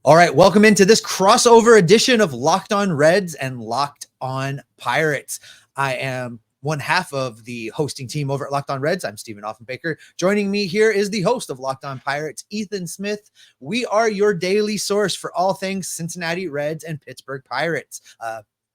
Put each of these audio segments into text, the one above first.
All right, welcome into this crossover edition of Locked On Reds and Locked On Pirates. I am one half of the hosting team over at Locked On Reds. I'm Steven Offenbaker. Joining me here is the host of Locked On Pirates, Ethan Smith. We are your daily source for all things Cincinnati Reds and Pittsburgh Pirates.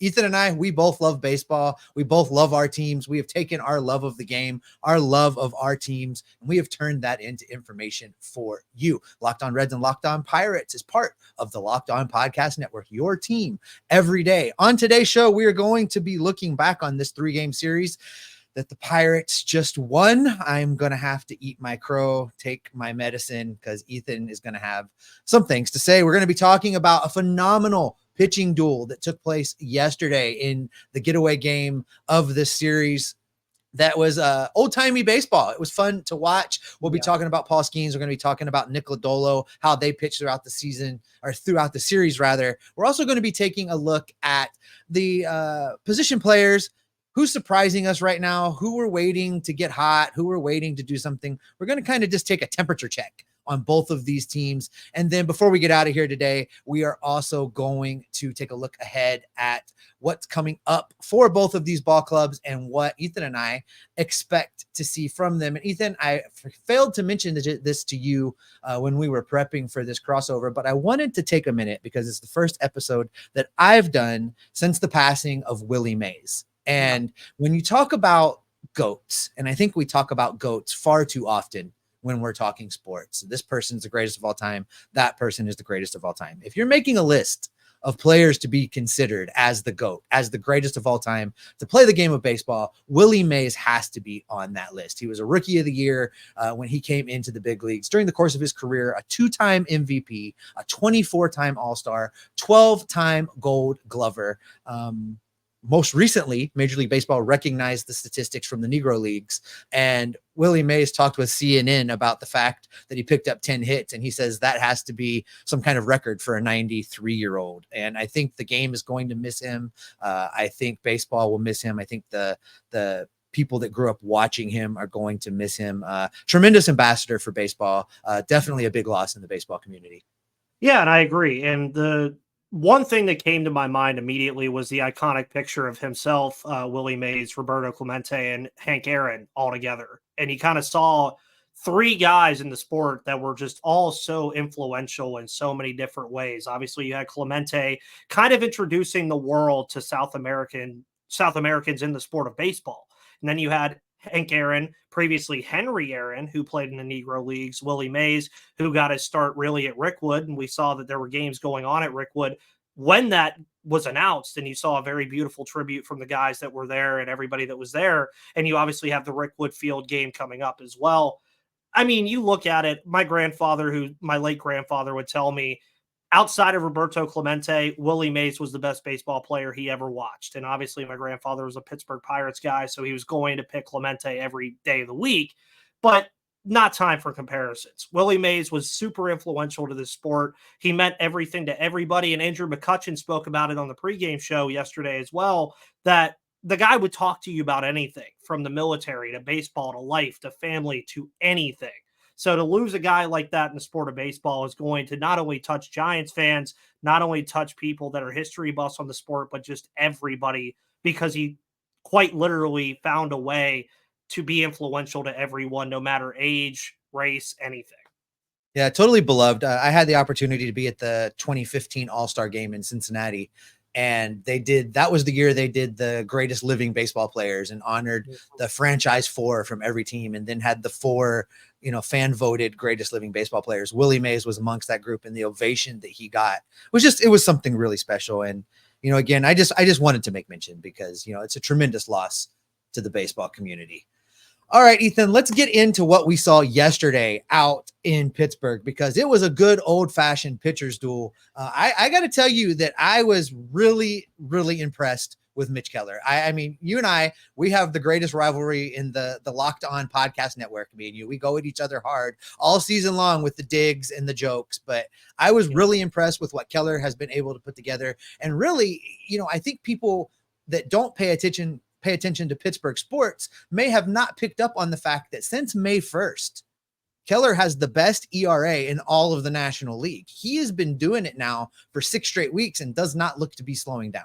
Ethan and I, we both love baseball. We both love our teams. We have taken our love of the game, our love of our teams, and we have turned that into information for you. Locked On Reds and Locked On Pirates is part of the Locked On Podcast Network, your team every day. On today's show, we are going to be looking back on this 3-game series that the Pirates just won. I'm going to have to eat my crow, take my medicine, because Ethan is going to have some things to say. We're going to be talking about a phenomenal pitching duel that took place yesterday in the getaway game of this series. That was old-timey baseball. It was fun to watch. We'll be talking about Policygenius. We're going to be talking about Nick Lodolo, how they pitched throughout the season, or throughout the series, rather. We're also going to be taking a look at the position players, who's surprising us right now, who we're waiting to get hot, who we're waiting to do something. We're going to kind of just take a temperature check on both of these teams. And then before we get out of here today, we are also going to take a look ahead at what's coming up for both of these ball clubs and what Ethan and I expect to see from them. And Ethan, I failed to mention this to you when we were prepping for this crossover, but I wanted to take a minute because it's the first episode that I've done since the passing of Willie Mays. And when you talk about GOATs, and I think we talk about GOATs far too often when we're talking sports, this person's the greatest of all time, that person is the greatest of all time. If you're making a list of players to be considered as the GOAT, as the greatest of all time to play the game of baseball, Willie Mays has to be on that list. He was a rookie of the year when he came into the big leagues. During the course of his career, a 2-time MVP, a 24-time All-Star, 12-time Gold Glover. Most recently, Major League Baseball recognized the statistics from the Negro Leagues, and Willie Mays talked with CNN about the fact that he picked up 10 hits, and he says that has to be some kind of record for a 93-year-old. And I think the game is going to miss him. I think baseball will miss him. I think the people that grew up watching him are going to miss him. Tremendous ambassador for baseball. Definitely a big loss in the baseball community. Yeah, and I agree. And the one thing that came to my mind immediately was the iconic picture of himself, Willie Mays, Roberto Clemente, and Hank Aaron all together. And he kind of saw 3 guys in the sport that were just all so influential in so many different ways. Obviously, you had Clemente kind of introducing the world to South Americans in the sport of baseball. And then you had Hank Aaron, previously Henry Aaron, who played in the Negro Leagues, Willie Mays, who got his start really at Rickwood. And we saw that there were games going on at Rickwood when that was announced. And you saw a very beautiful tribute from the guys that were there and everybody that was there. And you obviously have the Rickwood Field game coming up as well. I mean, you look at it, my late grandfather would tell me, outside of Roberto Clemente, Willie Mays was the best baseball player he ever watched. And obviously my grandfather was a Pittsburgh Pirates guy, so he was going to pick Clemente every day of the week, but not time for comparisons. Willie Mays was super influential to this sport. He meant everything to everybody. And Andrew McCutcheon spoke about it on the pregame show yesterday as well, that the guy would talk to you about anything from the military to baseball to life to family to anything. So to lose a guy like that in the sport of baseball is going to not only touch Giants fans, not only touch people that are history buffs on the sport, but just everybody, because he quite literally found a way to be influential to everyone, no matter age, race, anything. Yeah, totally beloved. I had the opportunity to be at the 2015 All-Star game in Cincinnati, and that was the year they did the greatest living baseball players and honored the franchise 4 from every team, and then had the 4, fan voted greatest living baseball players. Willie Mays was amongst that group, and the ovation that he got it was something really special. And, again, I just wanted to make mention because, it's a tremendous loss to the baseball community. All right, Ethan, let's get into what we saw yesterday out in Pittsburgh, because it was a good old-fashioned pitcher's duel. I got to tell you that I was really, really impressed with Mitch Keller. I mean, you and I, we have the greatest rivalry in the Locked On Podcast Network, me and you. We go at each other hard all season long with the digs and the jokes, but I was really impressed with what Keller has been able to put together. And really, I think people that don't pay attention to Pittsburgh sports may have not picked up on the fact that since May 1st, Keller has the best ERA in all of the National League. He has been doing it now for 6 straight weeks and does not look to be slowing down.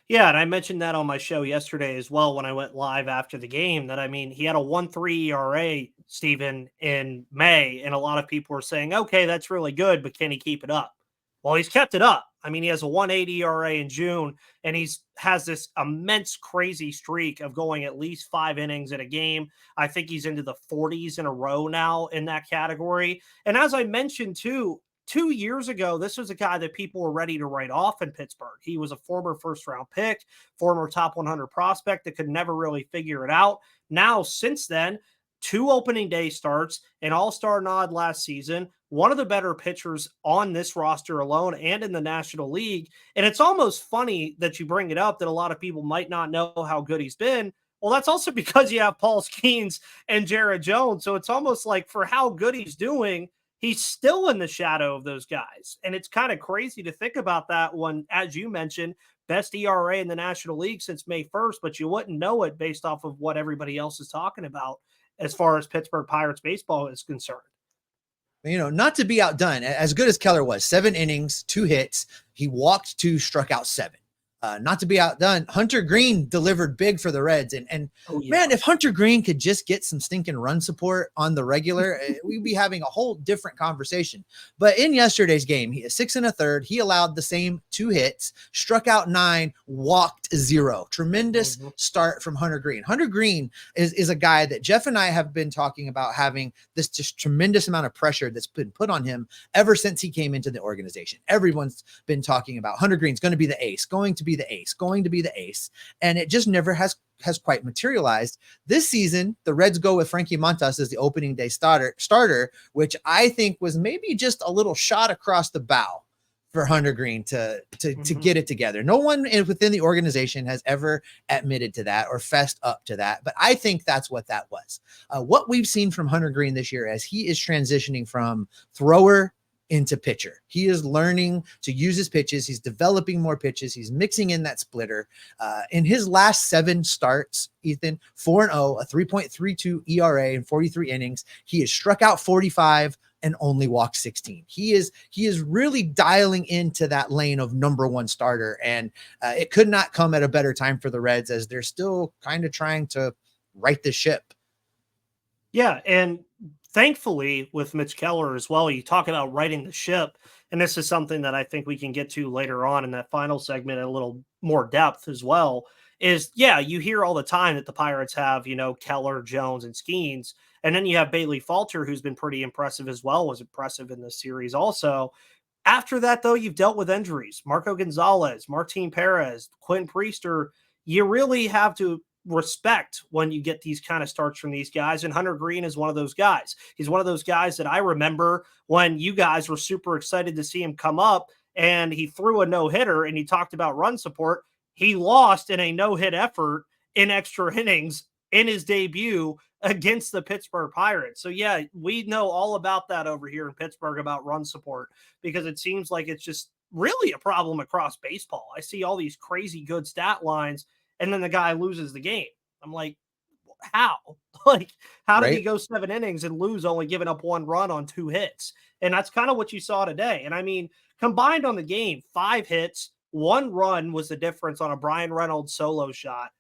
Yeah, and I mentioned that on my show yesterday as well when I went live after the game that, I mean, he had a 1.3 ERA, Steven, in May, and a lot of people were saying, okay, that's really good, but can he keep it up? Well, he's kept it up. I mean, he has a 1.8 ERA in June, and has this immense, crazy streak of going at least 5 innings in a game. I think he's into the 40s in a row now in that category. And as I mentioned, too, 2 years ago, this was a guy that people were ready to write off in Pittsburgh. He was a former first-round pick, former top 100 prospect that could never really figure it out. Now, since then, 2 opening day starts, an all-star nod last season, one of the better pitchers on this roster alone and in the National League. And it's almost funny that you bring it up that a lot of people might not know how good he's been. Well, that's also because you have Paul Skeens and Jared Jones. So it's almost like for how good he's doing, he's still in the shadow of those guys. And it's kind of crazy to think about that when, as you mentioned, best ERA in the National League since May 1st, but you wouldn't know it based off of what everybody else is talking about as far as Pittsburgh Pirates baseball is concerned. Not to be outdone, as good as Keller was, 7 innings, 2 hits, he walked 2, struck out 7. Not to be outdone, Hunter Green delivered big for the Reds. And man, if Hunter Green could just get some stinking run support on the regular, we'd be having a whole different conversation. But in yesterday's game, he had 6 1/3. He allowed the same 2 hits, struck out 9, walked 0. Tremendous start from Hunter Green. Hunter Green is a guy that Jeff and I have been talking about having this just tremendous amount of pressure that's been put on him ever since he came into the organization. Everyone's been talking about Hunter Green's going to be the ace, going to be the ace. And it just never has quite materialized. This season, the Reds go with Frankie Montas as the opening day starter, which I think was maybe just a little shot across the bow for Hunter Green to get it together. No one within the organization has ever admitted to that or fessed up to that, but I think that's what that was. What we've seen from Hunter Green this year as he is transitioning from thrower into pitcher. He is learning to use his pitches. He's developing more pitches. He's mixing in that splitter. In his last 7 starts, Ethan, 4-0, a 3.32 ERA in 43 innings. He has struck out 45 and only walked 16. He is really dialing into that lane of number 1 starter. And it could not come at a better time for the Reds as they're still kind of trying to right the ship. Yeah. And thankfully, with Mitch Keller as well, you talk about righting the ship, and this is something that I think we can get to later on in that final segment in a little more depth as well, is, you hear all the time that the Pirates have, Keller, Jones, and Skeens, and then you have Bailey Falter, who's been pretty impressive as well, was impressive in this series also. After that, though, you've dealt with injuries. Marco Gonzalez, Martin Perez, Quinn Priester. You really have to respect when you get these kind of starts from these guys. And Hunter Green is one of those guys. He's one of those guys that I remember when you guys were super excited to see him come up and he threw a no-hitter and he talked about run support. He lost in a no-hit effort in extra innings in his debut against the Pittsburgh Pirates. So we know all about that over here in Pittsburgh about run support, because it seems like it's just really a problem across baseball. I see all these crazy good stat lines and then the guy loses the game. I'm like, how? How did he go 7 innings and lose, only giving up 1 run on 2 hits? And that's kind of what you saw today. And I mean, combined on the game, 5 hits, 1 run was the difference on a Brian Reynolds solo shot.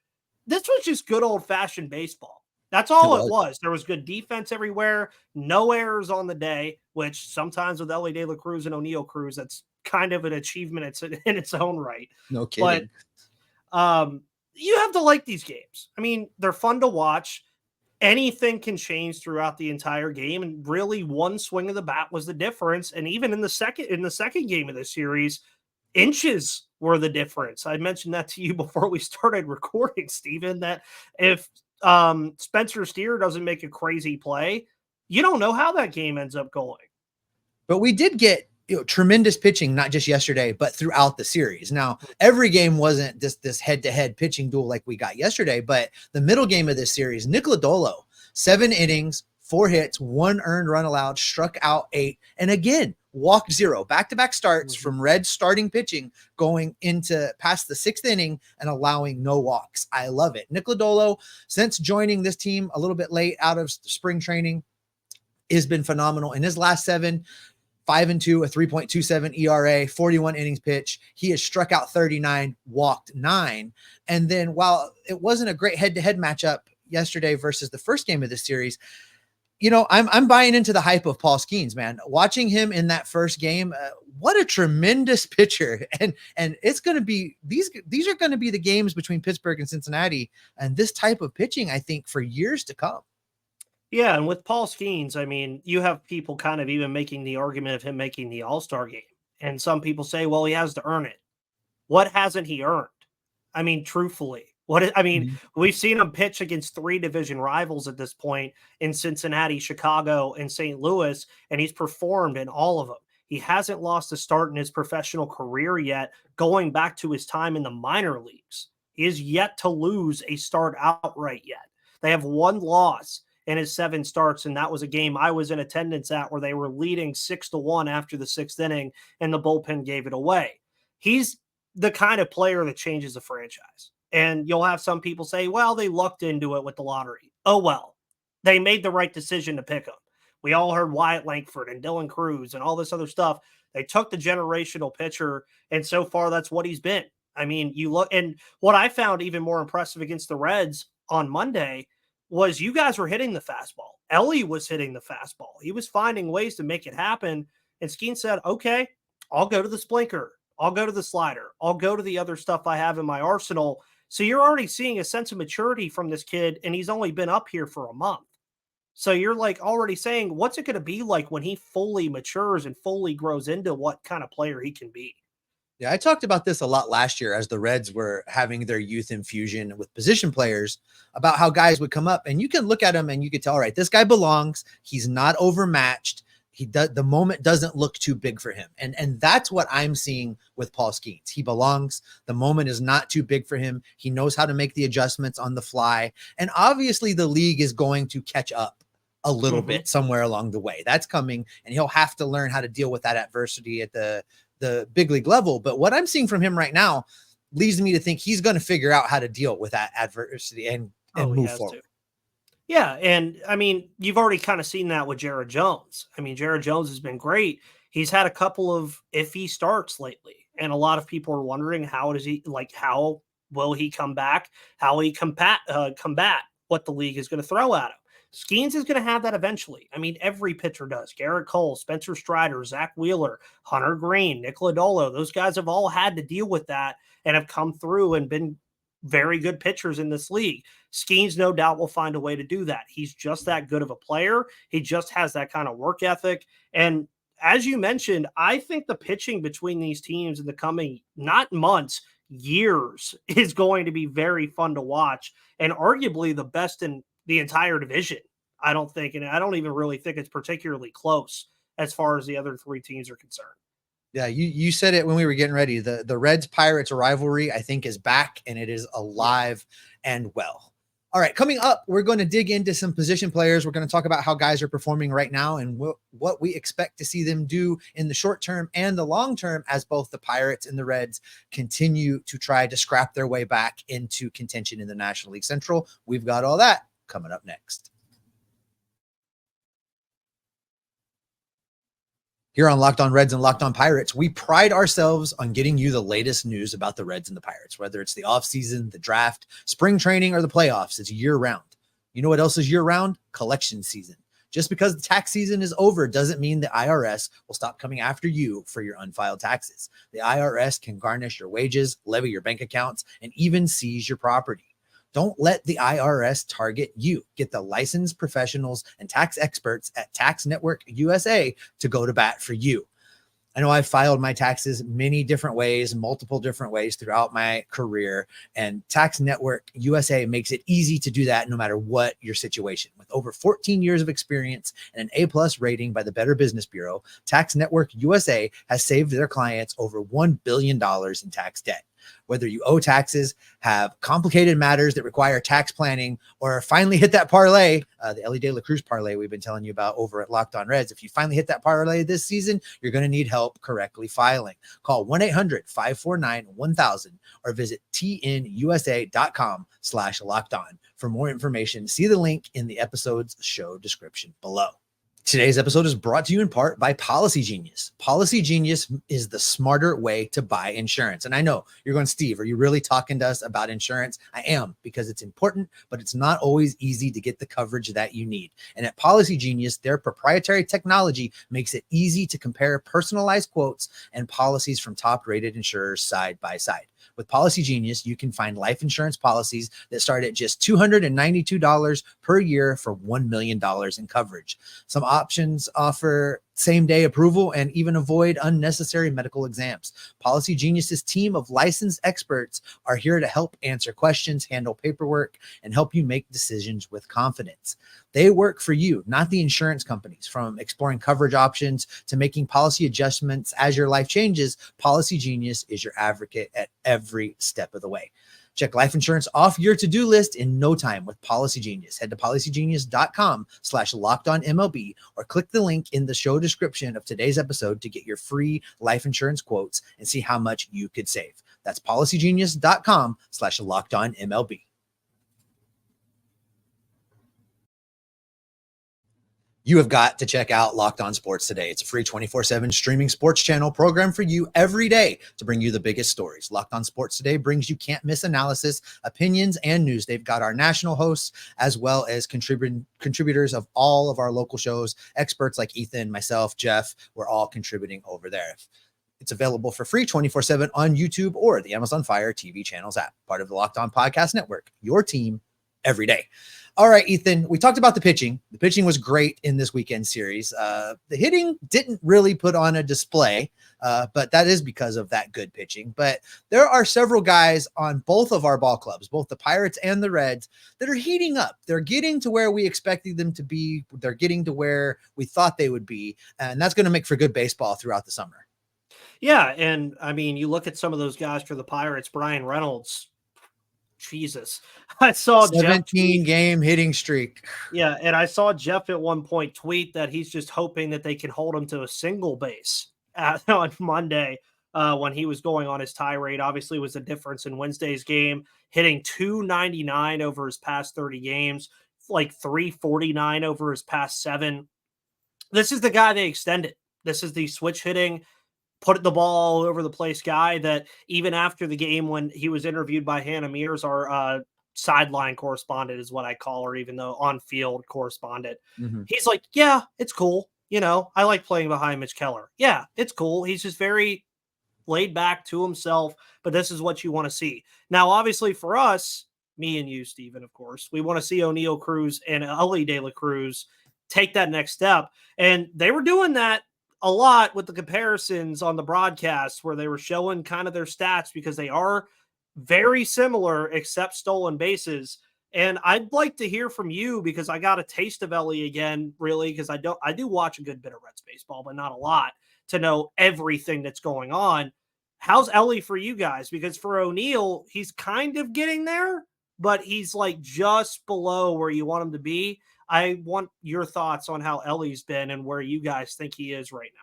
This was just good old-fashioned baseball. That's all it was. There was good defense everywhere, no errors on the day, which sometimes with Ellie De La Cruz and O'Neill Cruz, that's kind of an achievement in its own right. No kidding. But you have to like these games. I mean, they're fun to watch. Anything can change throughout the entire game, and really 1 swing of the bat was the difference. And even in the second game of the series, inches were the difference. I mentioned that to you before we started recording, Steven, that if Spencer Steer doesn't make a crazy play, you don't know how that game ends up going. But we did get tremendous pitching, not just yesterday, but throughout the series. Now, every game wasn't this head-to-head pitching duel like we got yesterday, but the middle game of this series, Nick Lodolo, 7 innings, 4 hits, 1 earned run allowed, struck out 8, and again, walked 0. Back-to-back starts from Reds starting pitching going into past the 6th inning and allowing no walks. I love it. Nick Lodolo, since joining this team a little bit late out of spring training, has been phenomenal. In his last 7, 5-2, a 3.27 ERA, 41 innings pitch. He has struck out 39, walked 9. And then while it wasn't a great head-to-head matchup yesterday versus the first game of this series, you know, I'm buying into the hype of Paul Skeens, man. Watching him in that first game, what a tremendous pitcher. And it's going to be, these are going to be the games between Pittsburgh and Cincinnati, and this type of pitching, I think, for years to come. Yeah, and with Paul Skeens, I mean, you have people kind of even making the argument of him making the All-Star game. And some people say, well, he has to earn it. What hasn't he earned? I mean, truthfully, we've seen him pitch against 3 division rivals at this point in Cincinnati, Chicago, and St. Louis, and he's performed in all of them. He hasn't lost a start in his professional career yet, going back to his time in the minor leagues. He is yet to lose a start outright yet. They have 1 loss in his 7 starts, and that was a game I was in attendance at where they were leading 6-1 after the 6th inning, and the bullpen gave it away. He's the kind of player that changes a franchise. And you'll have some people say, well, they lucked into it with the lottery. Oh, well, they made the right decision to pick him. We all heard Wyatt Langford and Dylan Cruz and all this other stuff. They took the generational pitcher, and so far that's what he's been. I mean, you look, and what I found even more impressive against the Reds on Monday was you guys were hitting the fastball. Ellie was hitting the fastball. He was finding ways to make it happen. And Skeen said, okay, I'll go to the splinker. I'll go to the slider. I'll go to the other stuff I have in my arsenal. So you're already seeing a sense of maturity from this kid, and he's only been up here for a month. So you're like already saying, what's it going to be like when he fully matures and fully grows into what kind of player he can be? Yeah, I talked about this a lot last year as the Reds were having their youth infusion with position players about how guys would come up, and you can look at him and you could tell, all right, this guy belongs. He's not overmatched. The moment doesn't look too big for him. And that's what I'm seeing with Paul Skeens. He belongs. The moment is not too big for him. He knows how to make the adjustments on the fly. And obviously the league is going to catch up a little bit somewhere along the way. That's coming, and he'll have to learn how to deal with that adversity at the big league level. But what I'm seeing from him right now leads me to think he's going to figure out how to deal with that adversity and move forward. Yeah. And I mean, you've already kind of seen that with Jared Jones. I mean, Jared Jones has been great. He's had a couple of iffy starts lately. And a lot of people are wondering, how will he come back? How will he combat what the league is going to throw at him? Skeens is going to have that eventually. I mean, every pitcher does. Garrett Cole, Spencer Strider, Zach Wheeler, Hunter Green, Nick Lodolo. Those guys have all had to deal with that and have come through and been very good pitchers in this league. Skeens, no doubt, will find a way to do that. He's just that good of a player. He just has that kind of work ethic. And as you mentioned, I think the pitching between these teams in the coming, not months, years, is going to be very fun to watch, and arguably the best in the entire division. I don't think, and I don't even really think it's particularly close as far as the other 3 teams are concerned. Yeah, you said it when we were getting ready. The Reds Pirates rivalry, I think, is back, and it is alive and well. All right, coming up, we're going to dig into some position players. We're going to talk about how guys are performing right now and what we expect to see them do in the short term and the long term as both the Pirates and the Reds continue to try to scrap their way back into contention in the National League Central. We've got all that coming up next. Here on Locked On Reds and Locked On Pirates, we pride ourselves on getting you the latest news about the Reds and the Pirates, whether it's the offseason, the draft, spring training, or the playoffs. It's year-round. You know what else is year-round? Collection season. Just because the tax season is over doesn't mean the IRS will stop coming after you for your unfiled taxes. The IRS can garnish your wages, levy your bank accounts, and even seize your property. Don't let the IRS target you. Get the licensed professionals and tax experts at Tax Network USA to go to bat for you. I know I've filed my taxes many different ways, multiple different ways throughout my career, and Tax Network USA makes it easy to do that no matter what your situation. With over 14 years of experience and an A+ rating by the Better Business Bureau, Tax Network USA has saved their clients over $1 billion in tax debt. Whether you owe taxes, have complicated matters that require tax planning, or finally hit that parlay, the Ellie De La Cruz parlay we've been telling you about over at Locked On Reds. If you finally hit that parlay this season, you're going to need help correctly filing. Call 1-800-549-1000 or visit tnusa.com/lockedon for more information. See the link in the episode's show description below. Today's episode is brought to you in part by Policygenius. Policygenius is the smarter way to buy insurance. And I know you're going, Steve, are you really talking to us about insurance? I am, because it's important, but it's not always easy to get the coverage that you need. And at Policygenius, their proprietary technology makes it easy to compare personalized quotes and policies from top-rated insurers side by side. With Policygenius, you can find life insurance policies that start at just $292 per year for $1 million in coverage. Some options offer same-day approval and even avoid unnecessary medical exams. Policygenius's team of licensed experts are here to help answer questions, handle paperwork, and help you make decisions with confidence. They work for you, not the insurance companies. From exploring coverage options to making policy adjustments as your life changes, Policygenius is your advocate at every step of the way. Check life insurance off your to-do list in no time with Policygenius. Head to policygenius.com/lockedonmlb or click the link in the show description of today's episode to get your free life insurance quotes and see how much you could save. That's policygenius.com/lockedonmlb. You have got to check out Locked On Sports Today. It's a free 24/7 streaming sports channel program for you every day to bring you the biggest stories. Locked On Sports Today brings you can't miss analysis, opinions, and news. They've got our national hosts as well as contributors of all of our local shows. Experts like Ethan, myself, Jeff, we're all contributing over there. It's available for free 24/7 on YouTube or the Amazon Fire TV channels app, part of the Locked On Podcast Network, your team every day. All right, Ethan, we talked about the pitching. The pitching was great in this weekend series. The hitting didn't really put on a display, but that is because of that good pitching. But there are several guys on both of our ball clubs, both the Pirates and the Reds, that are heating up. They're getting to where we expected them to be. They're getting to where we thought they would be. And that's going to make for good baseball throughout the summer. Yeah, and I mean, you look at some of those guys for the Pirates, Brian Reynolds, Jesus. I saw 17-game hitting streak. Yeah, and I saw Jeff at one point tweet that he's just hoping that they can hold him to a single base on Monday when he was going on his tirade. Obviously, was a difference in Wednesday's game, hitting 299 over his past 30 games, like 349 over his past 7. This is the guy they extended. This is the switch hitting, put the ball all over the place guy that even after the game when he was interviewed by Hannah Mears, our sideline correspondent is what I call her, even though on-field correspondent, he's like, yeah, it's cool. You know, I like playing behind Mitch Keller. Yeah, it's cool. He's just very laid back to himself, but this is what you want to see. Now, obviously for us, me and you, Steven, of course, we want to see O'Neal Cruz and Elly De La Cruz take that next step. And they were doing that a lot with the comparisons on the broadcast where they were showing kind of their stats because they are very similar except stolen bases. And I'd like to hear from you because I got a taste of Elly again, really, because I do watch a good bit of Reds baseball, but not a lot to know everything that's going on. How's Elly for you guys? Because for O'Neal, he's kind of getting there, but he's like just below where you want him to be. I want your thoughts on how Elly's been and where you guys think he is right now.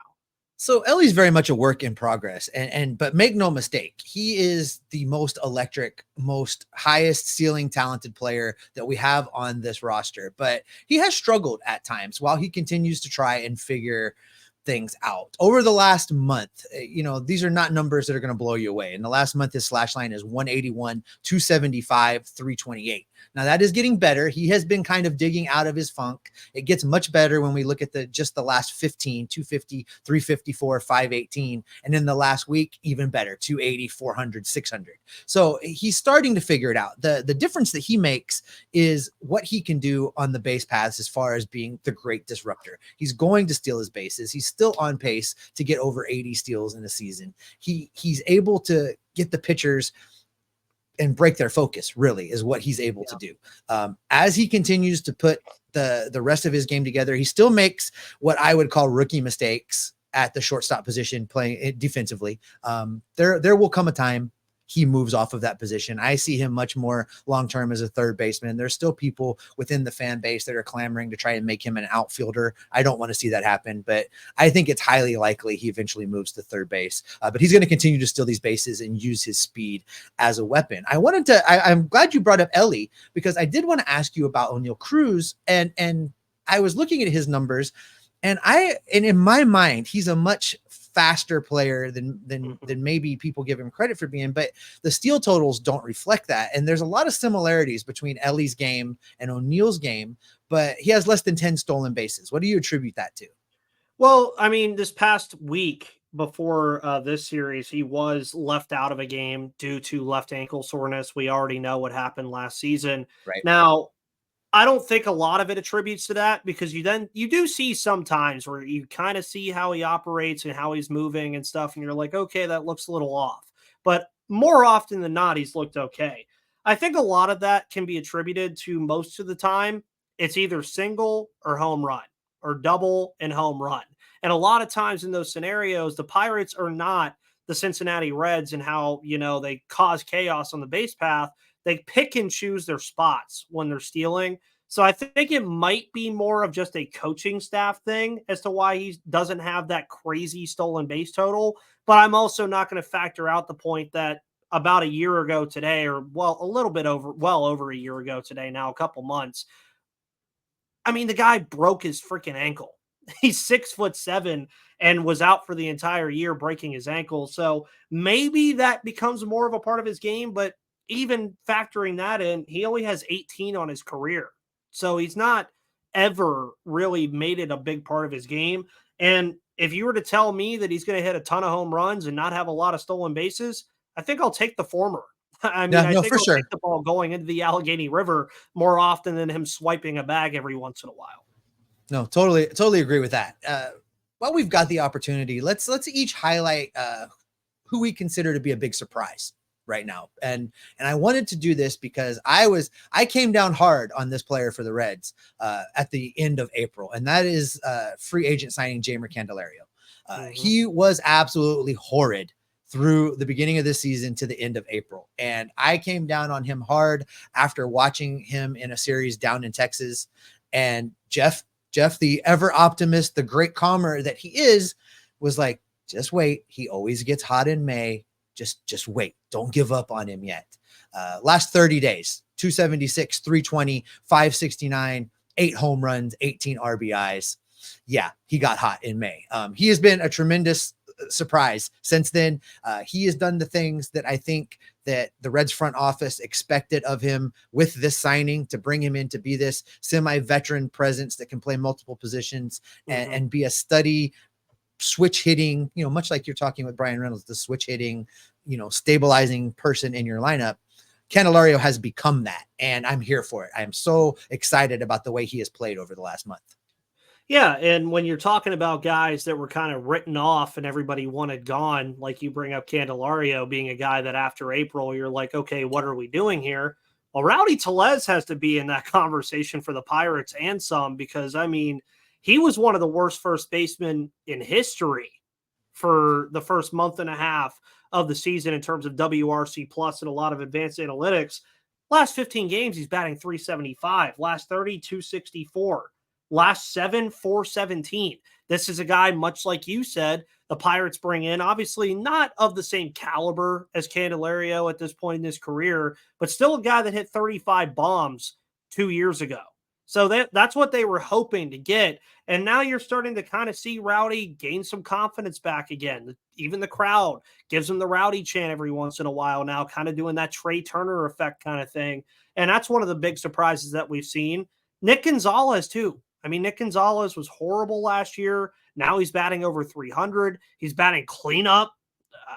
So Elly's very much a work in progress, but make no mistake, he is the most electric, most highest ceiling talented player that we have on this roster. But he has struggled at times while he continues to try and figure things out. Over the last month, these are not numbers that are going to blow you away. In the last month, his slash line is 181, 275, 328. Now that is getting better. He has been kind of digging out of his funk. It gets much better when we look at just the last 15, 250, 354, 518. And in the last week, even better, 280, 400, 600. So he's starting to figure it out. The difference that he makes is what he can do on the base paths as far as being the great disruptor. He's going to steal his bases. He's still on pace to get over 80 steals in a season. He's able to get the pitchers and break their focus, really, is what he's able to do. As he continues to put the rest of his game together, he still makes what I would call rookie mistakes at the shortstop position, playing it defensively. There will come a time he moves off of that position. I see him much more long-term as a third baseman. There's still people within the fan base that are clamoring to try and make him an outfielder. I don't want to see that happen, but I think it's highly likely he eventually moves to third base. But he's going to continue to steal these bases and use his speed as a weapon. I'm glad you brought up Elly because I did want to ask you about O'Neal Cruz, and I was looking at his numbers. And in my mind, he's a much faster player than maybe people give him credit for being, but the steal totals don't reflect that. And there's a lot of similarities between Ellie's game and O'Neal's game, but he has less than 10 stolen bases. What do you attribute that to? Well, I mean, this past week before this series, he was left out of a game due to left ankle soreness. We already know what happened last season. Right. Now, I don't think a lot of it attributes to that, because you do see sometimes where you kind of see how he operates and how he's moving and stuff, and you're like, okay, that looks a little off. But more often than not, he's looked okay. I think a lot of that can be attributed to, most of the time, it's either single or home run, or double and home run. And a lot of times in those scenarios, the Pirates are not the Cincinnati Reds and how, they cause chaos on the base path. They pick and choose their spots when they're stealing. So I think it might be more of just a coaching staff thing as to why he doesn't have that crazy stolen base total. But I'm also not going to factor out the point that about a year ago today, or over a year ago today, now a couple months, I mean, the guy broke his freaking ankle. He's 6'7" and was out for the entire year, breaking his ankle. So maybe that becomes more of a part of his game, but even factoring that in, he only has 18 on his career. So he's not ever really made it a big part of his game. And if you were to tell me that he's going to hit a ton of home runs and not have a lot of stolen bases, I think I'll take the former. I mean, I think for I'll sure. take the ball going into the Allegheny River more often than him swiping a bag every once in a while. No, totally agree with that. While we've got the opportunity, let's each highlight who we consider to be a big surprise right now. And I wanted to do this because I came down hard on this player for the Reds at the end of April, and that is free agent signing Jeimer Candelario. He was absolutely horrid through the beginning of this season to the end of April. And I came down on him hard after watching him in a series down in Texas. And Jeff, the ever optimist, the great calmer that he is, was like, just wait. He always gets hot in May. Just wait. Don't give up on him yet. Last 30 days, 276, 320, 569, 8 home runs, 18 RBIs. Yeah, he got hot in May. He has been a tremendous surprise since then. He has done the things that I think that the Reds front office expected of him with this signing, to bring him in to be this semi-veteran presence that can play multiple positions and be a steady switch hitting, much like you're talking with Brian Reynolds, the switch hitting, stabilizing person in your lineup. Candelario has become that, and I'm here for it. I'm so excited about the way he has played over the last month. Yeah, and when you're talking about guys that were kind of written off and everybody wanted gone, like you bring up Candelario being a guy that after April, you're like, okay, what are we doing here? Well, Rowdy Tellez has to be in that conversation for the Pirates and some, because, I mean, he was one of the worst first basemen in history for the first month and a half of the season in terms of WRC plus and a lot of advanced analytics. Last 15 games, he's batting 375. Last 30, 264. Last 7, 417. This is a guy, much like you said, the Pirates bring in, obviously not of the same caliber as Candelario at this point in his career, but still a guy that hit 35 bombs 2 years ago. So that's what they were hoping to get. And now you're starting to kind of see Rowdy gain some confidence back again. Even the crowd gives him the Rowdy chant every once in a while now, kind of doing that Trey Turner effect kind of thing. And that's one of the big surprises that we've seen. Nick Gonzalez, too. I mean, Nick Gonzalez was horrible last year. Now he's batting over 300. He's batting cleanup.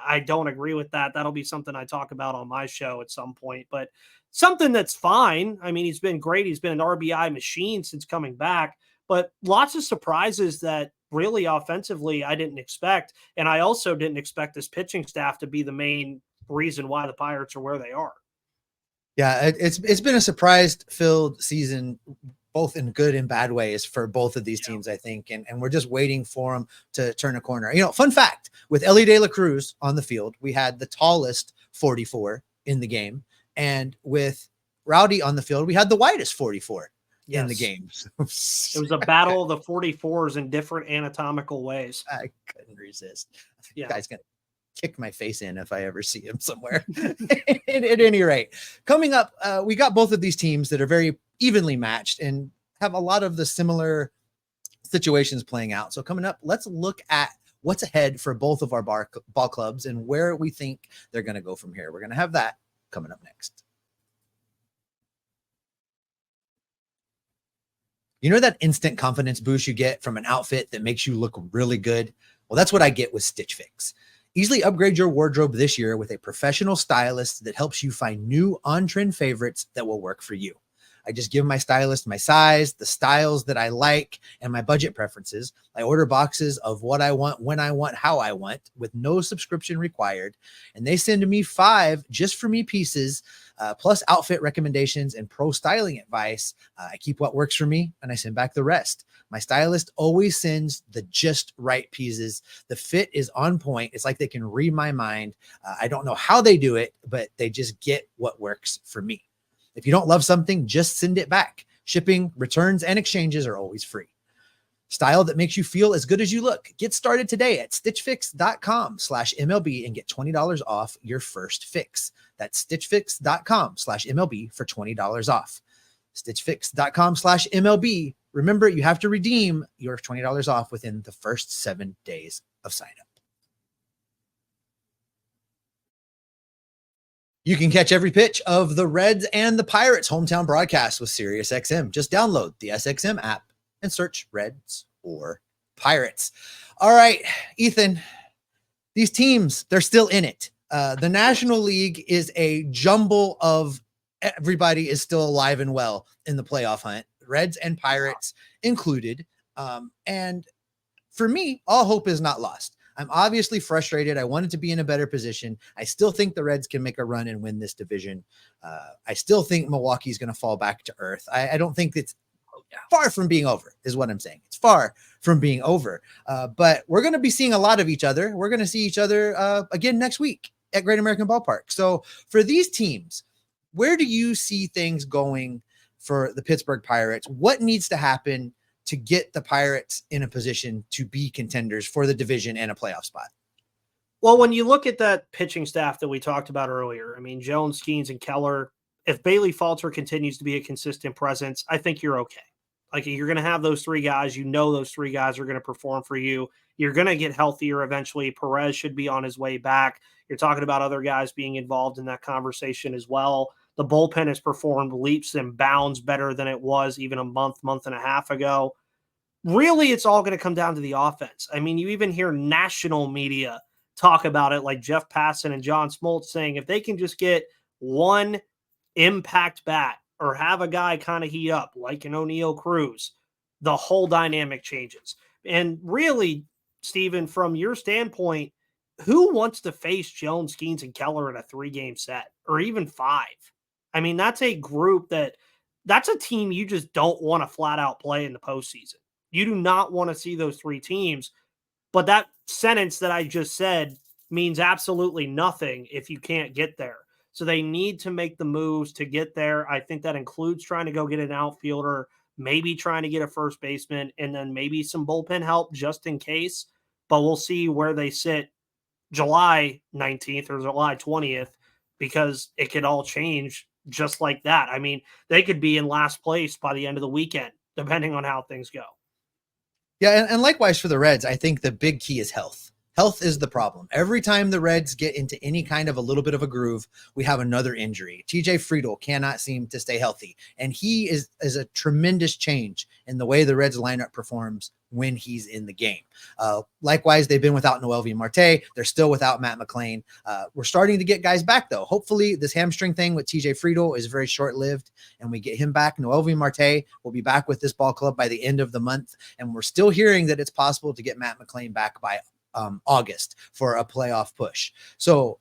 I don't agree with that. That'll be something I talk about on my show at some point, but something that's fine. I mean, he's been great. He's been an RBI machine since coming back, but lots of surprises that really offensively I didn't expect. And I also didn't expect this pitching staff to be the main reason why the Pirates are where they are. Yeah, it's been a surprise-filled season, both in good and bad ways for both of these teams, I think. And we're just waiting for them to turn a corner. Fun fact, with Ellie De La Cruz on the field, we had the tallest 44 in the game. And with Rowdy on the field, we had the widest 44 in the game. It was a battle of the 44s in different anatomical ways. I couldn't resist. Yeah. Guy's going to kick my face in if I ever see him somewhere. At any rate, coming up, we got both of these teams that are very evenly matched and have a lot of the similar situations playing out. So coming up, let's look at what's ahead for both of our ball clubs and where we think they're going to go from here. We're going to have that coming up next. You know that instant confidence boost you get from an outfit that makes you look really good? Well, that's what I get with Stitch Fix. Easily upgrade your wardrobe this year with a professional stylist that helps you find new on-trend favorites that will work for you. I just give my stylist my size, the styles that I like, and my budget preferences. I order boxes of what I want, when I want, how I want, with no subscription required. And they send me 5 just for me pieces, plus outfit recommendations and pro styling advice. I keep what works for me and I send back the rest. My stylist always sends the just right pieces. The fit is on point. It's like they can read my mind. I don't know how they do it, but they just get what works for me. If you don't love something, just send it back. Shipping, returns, and exchanges are always free. Style that makes you feel as good as you look. Get started today at stitchfix.com/MLB and get $20 off your first fix. That's stitchfix.com/MLB for $20 off. stitchfix.com/MLB. Remember, you have to redeem your $20 off within the first 7 days of sign up. You can catch every pitch of the Reds and the Pirates hometown broadcast with SiriusXM. Just download the SXM app and search Reds or Pirates. All right, Ethan, these teams, they're still in it. The National League is a jumble of everybody is still alive and well in the playoff hunt, Reds and Pirates included. And for me, all hope is not lost. I'm obviously frustrated. I wanted to be in a better position. I still think the Reds can make a run and win this division. I still think Milwaukee's going to fall back to earth. I don't think it's far from being over is what I'm saying. It's far from being over. But we're going to be seeing a lot of each other. We're going to see each other again next week at Great American Ballpark. So for these teams, where do you see things going for the Pittsburgh Pirates? What needs to happen to get the Pirates in a position to be contenders for the division and a playoff spot? Well, when you look at that pitching staff that we talked about earlier, I mean, Jones, Skeens, and Keller, if Bailey Falter continues to be a consistent presence, I think you're okay. Like, you're going to have those 3 guys. You know those 3 guys are going to perform for you. You're going to get healthier eventually. Perez should be on his way back. You're talking about other guys being involved in that conversation as well. The bullpen has performed leaps and bounds better than it was even a month and a half ago. Really, it's all going to come down to the offense. I mean, you even hear national media talk about it, like Jeff Passan and John Smoltz saying if they can just get one impact bat or have a guy kind of heat up like an O'Neal Cruz, the whole dynamic changes. And really, Steven, from your standpoint, who wants to face Jones, Skeens, and Keller in a 3-game set or even 5? I mean, that's a group that's a team you just don't want to flat out play in the postseason. You do not want to see those 3 teams. But that sentence that I just said means absolutely nothing if you can't get there. So they need to make the moves to get there. I think that includes trying to go get an outfielder, maybe trying to get a first baseman, and then maybe some bullpen help just in case. But we'll see where they sit July 19th or July 20th, because it could all change just like that. I mean, they could be in last place by the end of the weekend, depending on how things go. Yeah, and likewise for the Reds, I think the big key is health. Health is the problem. Every time the Reds get into any kind of a little bit of a groove, we have another injury. TJ Friedel cannot seem to stay healthy, and he is a tremendous change in the way the Reds lineup performs when he's in the game. Likewise, they've been without Noelvi Marte. They're still without Matt McLain. We're starting to get guys back, though. Hopefully, this hamstring thing with TJ Friedel is very short-lived, and we get him back. Noelvi Marte will be back with this ball club by the end of the month, and we're still hearing that it's possible to get Matt McLain back by August for a playoff push. So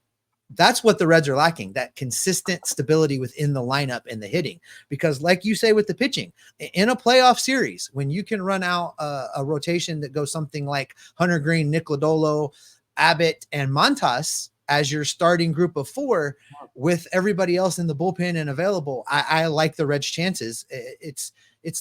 that's what the Reds are lacking, that consistent stability within the lineup and the hitting. Because like you say with the pitching, in a playoff series, when you can run out a rotation that goes something like Hunter Green, Nick Lodolo, Abbott, and Montas as your starting group of 4 with everybody else in the bullpen and available, I like the Reds' chances. It's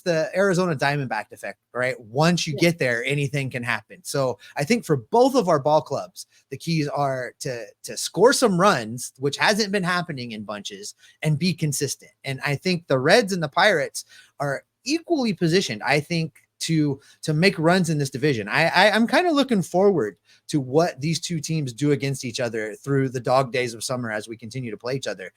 the Arizona Diamondback effect, right? Once you get there, anything can happen. So I think for both of our ball clubs, the keys are to score some runs, which hasn't been happening in bunches, and be consistent. And I think the Reds and the Pirates are equally positioned. I think to make runs in this division. I'm kind of looking forward to what these two teams do against each other through the dog days of summer as we continue to play each other.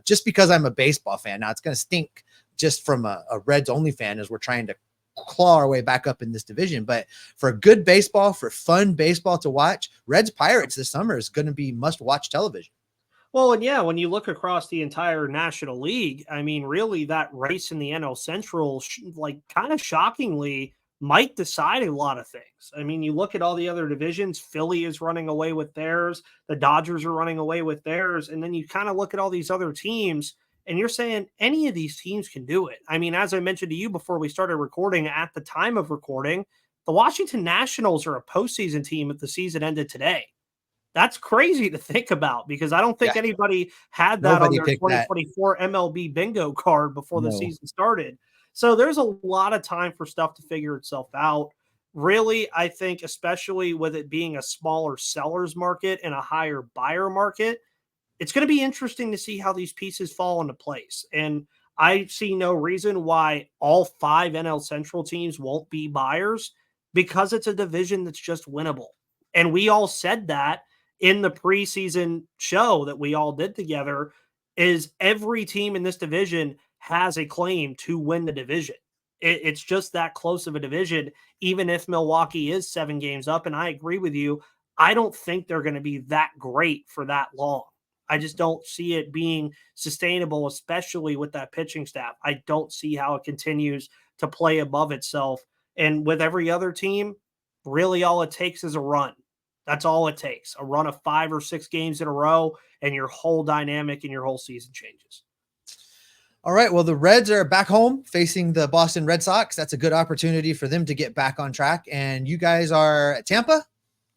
Just because I'm a baseball fan. Now it's going to stink just from a Reds only fan as we're trying to claw our way back up in this division. But for good baseball, for fun baseball to watch, Reds Pirates this summer is going to be must watch television. Well, and yeah, when you look across the entire National League, I mean, really that race in the NL Central, like kind of shockingly, might decide a lot of things. I mean, you look at all the other divisions, Philly is running away with theirs, the Dodgers are running away with theirs, and then you kind of look at all these other teams, and you're saying any of these teams can do it. I mean, as I mentioned to you before we started recording, at the time of recording, the Washington Nationals are a postseason team if the season ended today. That's crazy to think about because I don't think anybody had that on their 2024 MLB bingo card before the season started. So there's a lot of time for stuff to figure itself out. Really, I think, especially with it being a smaller seller's market and a higher buyer market, it's going to be interesting to see how these pieces fall into place. And I see no reason why all 5 NL Central teams won't be buyers because it's a division that's just winnable. And we all said that in the preseason show that we all did together, is every team in this division has a claim to win the division. It's just that close of a division, even if Milwaukee is 7 games up. And I agree with you. I don't think they're going to be that great for that long. I just don't see it being sustainable, especially with that pitching staff. I don't see how it continues to play above itself. And with every other team, really all it takes is a run. That's all it takes. A run of 5 or 6 games in a row, and your whole dynamic and your whole season changes. All right. Well, the Reds are back home facing the Boston Red Sox. That's a good opportunity for them to get back on track. And you guys are at Tampa?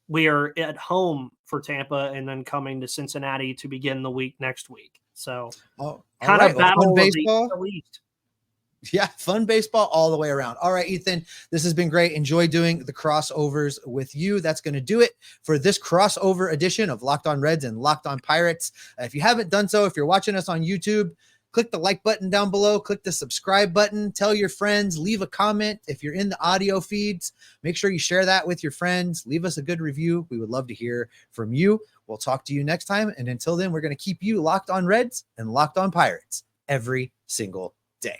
We are at home for Tampa and then coming to Cincinnati to begin the week next week. So kind of battle of the East. Yeah, fun baseball all the way around. All right, Ethan, this has been great. Enjoy doing the crossovers with you. That's going to do it for this crossover edition of Locked On Reds and Locked On Pirates. If you haven't done so, if you're watching us on YouTube, click the like button down below, click the subscribe button, tell your friends, leave a comment. If you're in the audio feeds, make sure you share that with your friends. Leave us a good review. We would love to hear from you. We'll talk to you next time. And until then, we're going to keep you locked on Reds and locked on Pirates every single day.